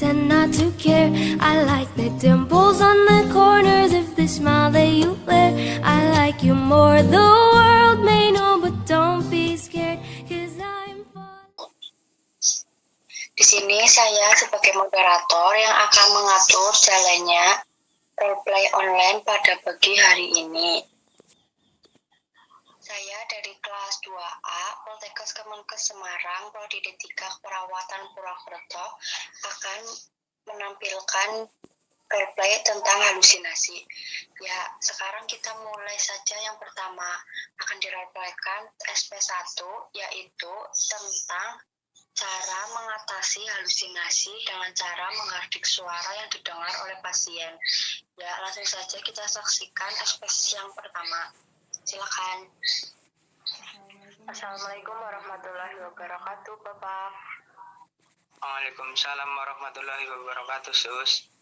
pretend not to care. I like the dimples on the corners of the smile that you wear. I like you more, the world may know, but don't be scared, 'cause I'm falling. Di sini saya sebagai moderator yang akan mengatur jalannya roleplay online pada pagi hari ini. Saya dari kelas 2A Poltekkes Kemenkes Semarang, Prodi D3 Keperawatan Purwokerto akan menampilkan roleplay tentang halusinasi. Ya, sekarang kita mulai saja. Yang pertama akan dirolplaykan SP1, yaitu tentang cara mengatasi halusinasi dengan cara menghardik suara yang didengar oleh pasien. Ya, langsung saja kita saksikan SP yang pertama. Silakan. Assalamualaikum warahmatullahi wabarakatuh, Bapak. Waalaikumsalam warahmatullahi wabarakatuh, Sus.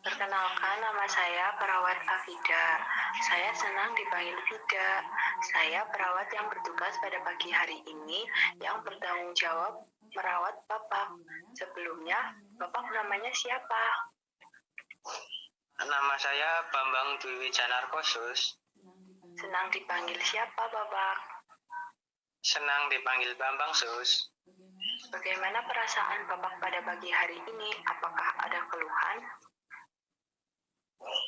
Perkenalkan, nama saya Perawat Afida. Saya senang dipanggil Fida. Saya perawat yang bertugas pada pagi hari ini yang bertanggung jawab merawat Bapak. Sebelumnya, Bapak namanya siapa? Nama saya Bambang Dwi Janarko, Sus. Senang dipanggil siapa, Bapak? Senang dipanggil Bambang, Sus. Bagaimana perasaan Bapak pada pagi hari ini? Apakah ada keluhan?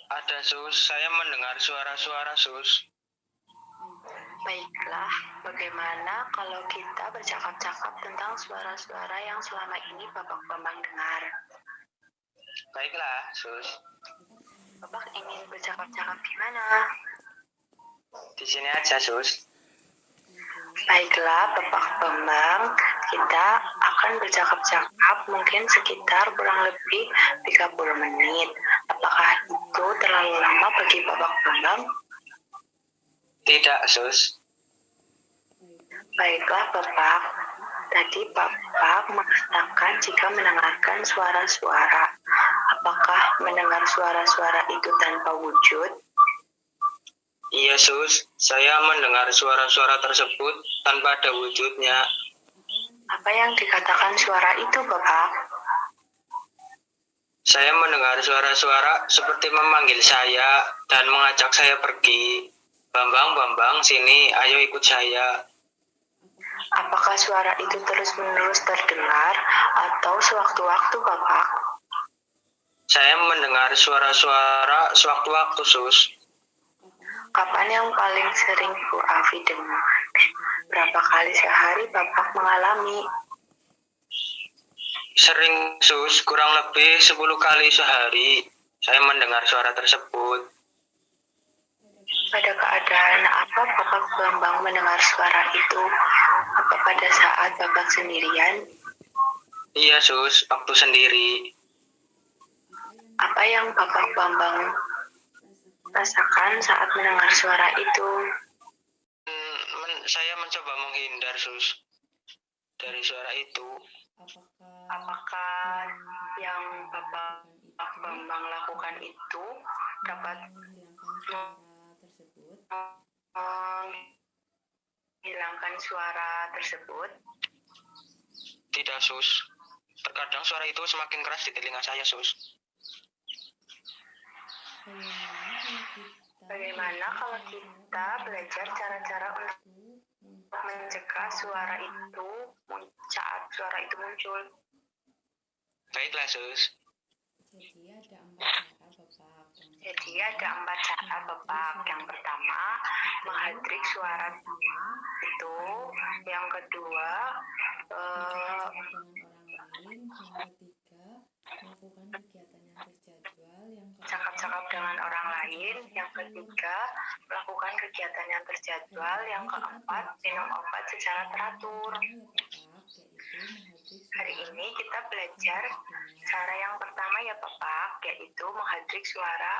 Ada, Sus. Saya mendengar suara-suara, Sus. Baiklah, bagaimana kalau kita bercakap-cakap tentang suara-suara yang selama ini Bapak Bambang dengar? Baiklah, Sus. Bapak ingin bercakap-cakap di mana? Di sini aja, Sus. Baiklah, Bapak Bambang, kita akan bercakap-cakap mungkin sekitar kurang lebih 30 menit. Apakah itu terlalu lama bagi Bapak Bambang? Tidak, Sus. Baiklah, Bapak. Tadi Bapak mengatakan jika mendengarkan suara-suara. Apakah mendengar suara-suara itu tanpa wujud? Iya, Sus. Saya mendengar suara-suara tersebut tanpa ada wujudnya. Apa yang dikatakan suara itu, Bapak? Saya mendengar suara-suara seperti memanggil saya dan mengajak saya pergi. Bambang, Bambang, sini, ayo ikut saya. Apakah suara itu terus-menerus terdengar atau sewaktu-waktu, Bapak? Saya mendengar suara-suara sewaktu-waktu, Sus. Kapan yang paling sering Bu Afi dengar? Berapa kali sehari Bapak mengalami? Sering, Sus. Kurang lebih 10 kali sehari saya mendengar suara tersebut. Pada keadaan apa Bapak Bambang mendengar suara itu? Apa pada saat Bapak sendirian? Iya, Sus. Waktu sendiri. Apa yang Bapak Bambang rasakan saat mendengar suara itu? Saya mencoba menghindar, Sus, dari suara itu. Apakah yang Bapak Bambang lakukan itu dapat menghilangkan suara tersebut? Tidak, Sus. Terkadang suara itu semakin keras di telinga saya, Sus. Bagaimana kalau kita belajar cara-cara untuk mencegah suara itu saat suara itu muncul? Baiklah, Sus. Jadi ada 4 cara, Bapak. Yang pertama, menghadrik suara itu. Yang kedua, cakap-cakap dengan orang lain. Yang ketiga, melakukan kegiatan yang terjadwal. Yang keempat, minum obat secara teratur. Hari ini kita belajar cara yang pertama ya Bapak, yaitu menghadrik suara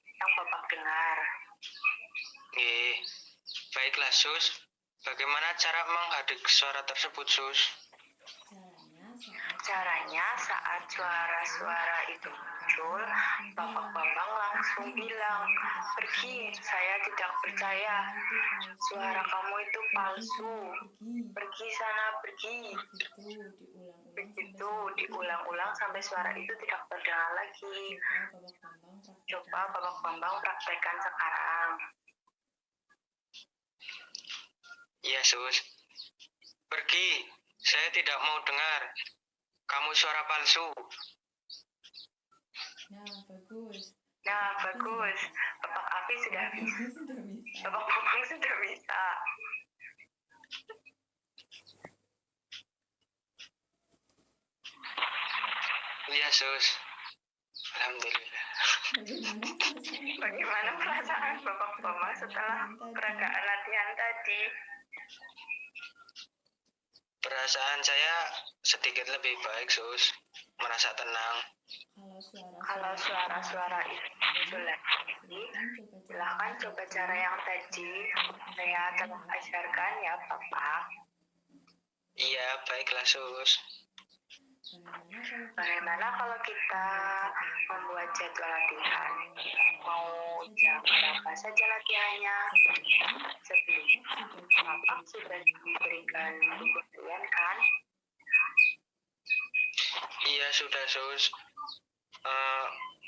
yang Bapak dengar. Baiklah, Sus. Bagaimana cara menghadrik suara tersebut, Sus? Caranya saat suara-suara itu muncul, muncul, Bapak Bambang langsung bilang, "Pergi, saya tidak percaya. Suara kamu itu palsu. Pergi sana, pergi." Begitu diulang-ulang sampai suara itu tidak terdengar lagi. Coba Bapak Bambang praktekkan sekarang. Iya, Sus. Pergi, saya tidak mau dengar. Kamu suara palsu. Nah, bagus. Bapak Afi sudah bisa. Bapak Bambang sudah bisa. Iya, Sus. Alhamdulillah. Bagaimana perasaan Bapak Bambang setelah peragaan latihan tadi? Perasaan saya sedikit lebih baik, Sus. Merasa tenang. Kalau suara-suara itu muncul lagi, silahkan coba cara yang tadi saya telah ajarkan ya, Bapak. Iya, baiklah, Sus. Bagaimana kalau kita membuat jadwal latihan? Mau jam berapa saja latihannya? Sebelumnya, Bapak sudah diberikan buku harian kan? Iya, sudah, Sus.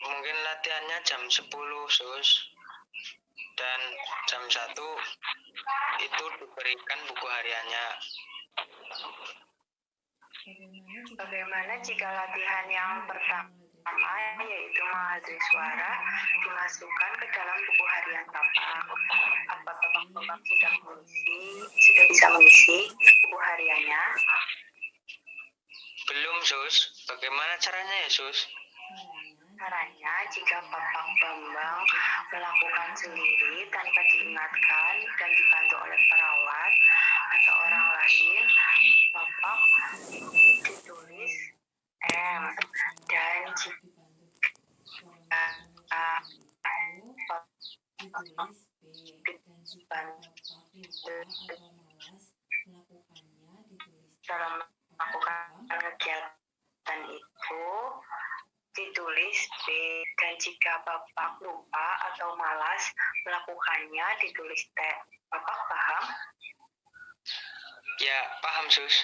Mungkin latihannya jam 10, Sus. Dan jam 1 itu diberikan buku hariannya. Bagaimana jika latihan yang pertama, yaitu menghadiri suara, dimasukkan ke dalam buku harian Bapak? Apa Bapak sudah bisa mengisi buku hariannya? Belum, Sus. Bagaimana caranya ya, Sus? Caranya, jika Bapak Bambang melakukan sendiri tanpa diingatkan dan dibantu oleh perawat atau orang lain, Bapak ditulis M, dan jika dalam melakukan kegiatan itu ditulis B, dan jika Bapak lupa atau malas melakukannya ditulis T. Bapak paham? Ya, paham, Sus.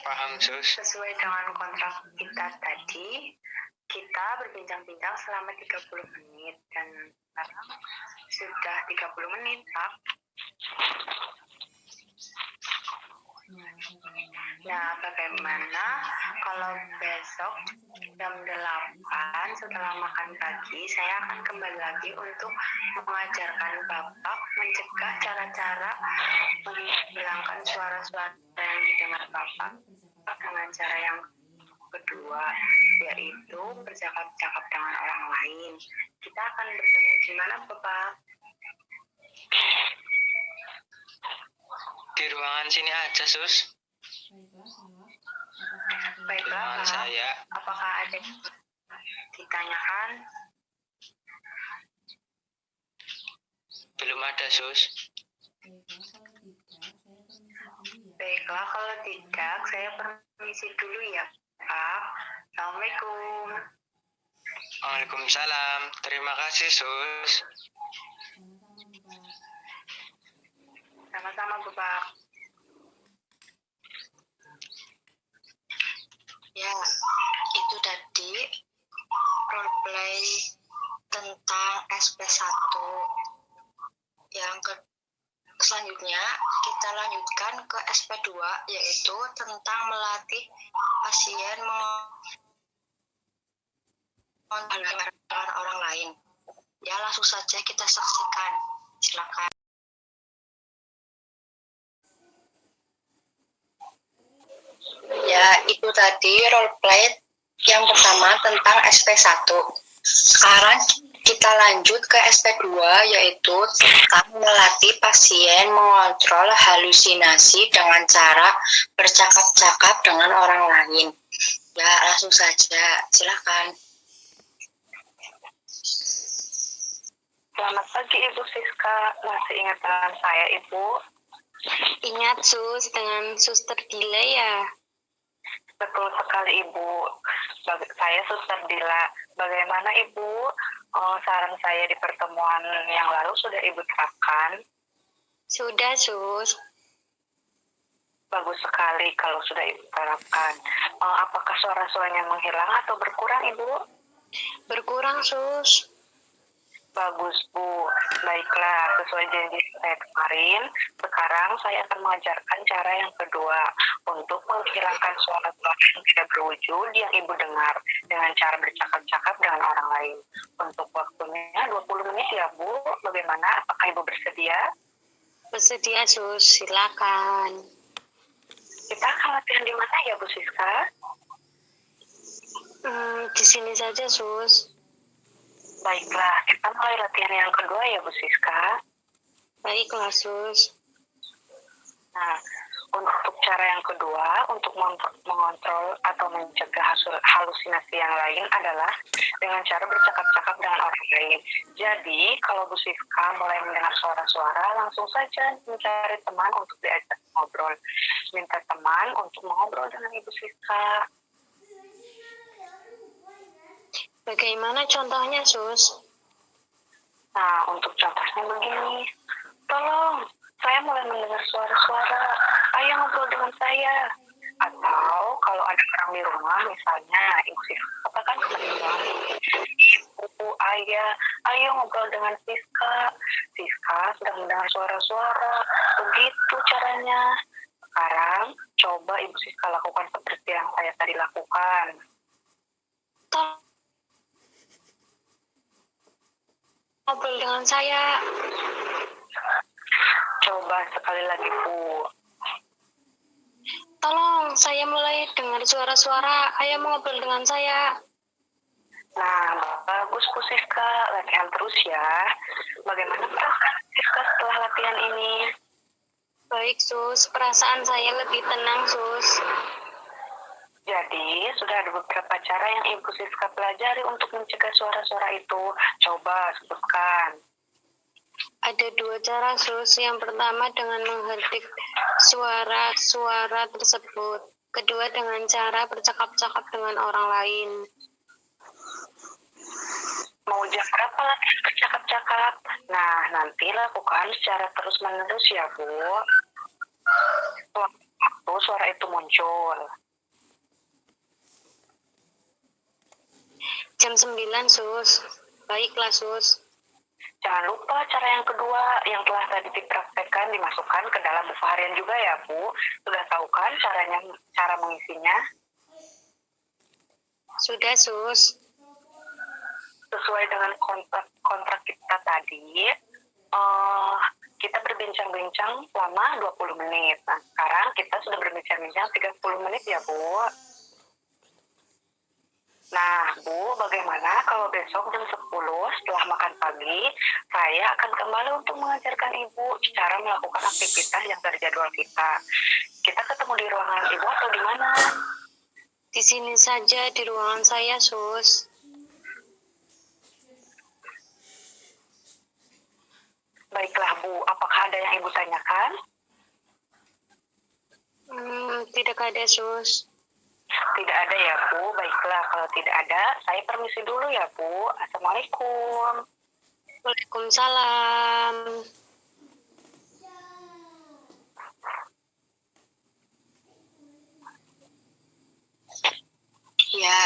Paham, Sus. Sesuai dengan kontrak kita tadi, kita berbincang-bincang selama 30 menit dan sekarang sudah 30 menit, Pak. Nah, bagaimana kalau besok jam 8 setelah makan pagi, saya akan kembali lagi untuk mengajarkan Bapak mencegah cara-cara menghilangkan suara-suara yang didengar Bapak dengan cara yang kedua, yaitu bercakap-cakap dengan orang lain. Kita akan bertemu di mana, Bapak? Di ruangan sini aja, Sus. Baiklah, Ruangan Pak. saya. Apakah ada yang ditanyakan? Belum ada, Sus. Baiklah, kalau tidak, saya permisi dulu ya, Pak. Assalamualaikum. Waalaikumsalam. Terima kasih, Sus. Sama-sama, Bapak. Ya, itu tadi roleplay tentang SP1. Selanjutnya, kita lanjutkan ke SP2, yaitu tentang melatih pasien mengontrol orang lain. Ya, langsung saja kita saksikan. Silakan. Ya, itu tadi roleplay yang pertama tentang SP1. Sekarang kita lanjut ke SP2, yaitu tentang melatih pasien mengontrol halusinasi dengan cara bercakap-cakap dengan orang lain. Ya, langsung saja. Silakan. Selamat pagi, Ibu Siska. Masih ingat dengan saya, Ibu? Ingat sus, dengan suster Dila ya. Betul sekali Ibu. Saya Suster Dila. Bagaimana Ibu? Saran saya di pertemuan yang lalu sudah Ibu terapkan? Sudah sus. Bagus sekali kalau sudah Ibu terapkan. Apakah suara-suaranya menghilang atau berkurang Ibu? Berkurang sus. Bagus Bu. Baiklah, sesuai janji saya kemarin, sekarang saya akan mengajarkan cara yang kedua untuk menghilangkan suara-suara yang tidak berwujud yang Ibu dengar dengan cara bercakap-cakap dengan orang lain. Untuk waktunya 20 menit ya Bu. Bagaimana? Apakah Ibu bersedia? Bersedia sus, silakan. Kita akan latihan di mana ya Bu Siska? Di sini saja sus. Baiklah, kita mulai latihan yang kedua ya Bu Siska. Baiklah sus. Nah, untuk cara yang kedua, untuk mengontrol atau mencegah halusinasi yang lain adalah dengan cara bercakap-cakap dengan orang lain. Jadi, kalau Bu Siska mulai mendengar suara-suara, langsung saja mencari teman untuk diajak ngobrol. Minta teman untuk mengobrol dengan Ibu Siska. Bagaimana contohnya sus? Nah, untuk contohnya begini. Tolong, saya mulai mendengar suara-suara. Ayo ngobrol dengan saya. Atau kalau ada orang di rumah, misalnya Ibu Siska katakan kepada Ibu, Ayah, ayo ngobrol dengan Siska. Siska sedang mendengar suara-suara. Begitu caranya. Sekarang, coba Ibu Siska lakukan seperti yang saya tadi lakukan. Ngobrol dengan saya. Coba sekali lagi Bu. Tolong, saya mulai dengar suara-suara. Ayo mengobrol dengan saya. Nah, bagus Bu Siska. Latihan terus ya. Bagaimana perasaan Siska setelah latihan ini? Baik sus, perasaan saya lebih tenang sus. Jadi, sudah ada beberapa cara yang Ibu Siska pelajari untuk mencegah suara-suara itu. Coba sebutkan. Ada 2 cara sus. Yang pertama dengan menghardik suara-suara tersebut. Kedua dengan cara bercakap-cakap dengan orang lain. Mau jam berapa latihan bercakap-cakap? Nah, nanti lakukan secara terus-menerus ya, Bu. Waktu suara itu muncul. Jam 9 sus. Baiklah sus. Jangan lupa cara yang kedua yang telah tadi dipraktekkan dimasukkan ke dalam buku harian juga ya, Bu. Sudah tahu kan cara mengisinya? Sudah sus. Sesuai dengan kontrak kita tadi, kita berbincang-bincang selama 20 menit. Nah, sekarang kita sudah berbincang-bincang 30 menit ya, Bu. Nah, Bu, bagaimana kalau besok jam 10 setelah makan pagi, saya akan kembali untuk mengajarkan Ibu cara melakukan aktivitas yang dari jadwal kita. Kita ketemu di ruangan Ibu atau di mana? Di sini saja di ruangan saya sus. Baiklah, Bu. Apakah ada yang Ibu tanyakan? Tidak ada sus. Tidak ada ya, Bu. Baiklah, kalau tidak ada, saya permisi dulu ya, Bu. Assalamualaikum. Waalaikumsalam. Ya,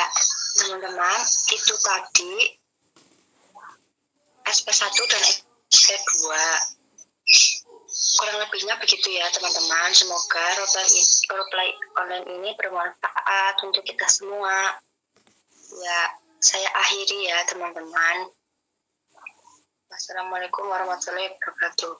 teman-teman, itu tadi SP1 dan SP2. Kurang lebihnya begitu ya, teman-teman. Semoga roleplay online ini bermanfaat untuk kita semua. Ya, saya akhiri ya, teman-teman. Wassalamualaikum warahmatullahi wabarakatuh.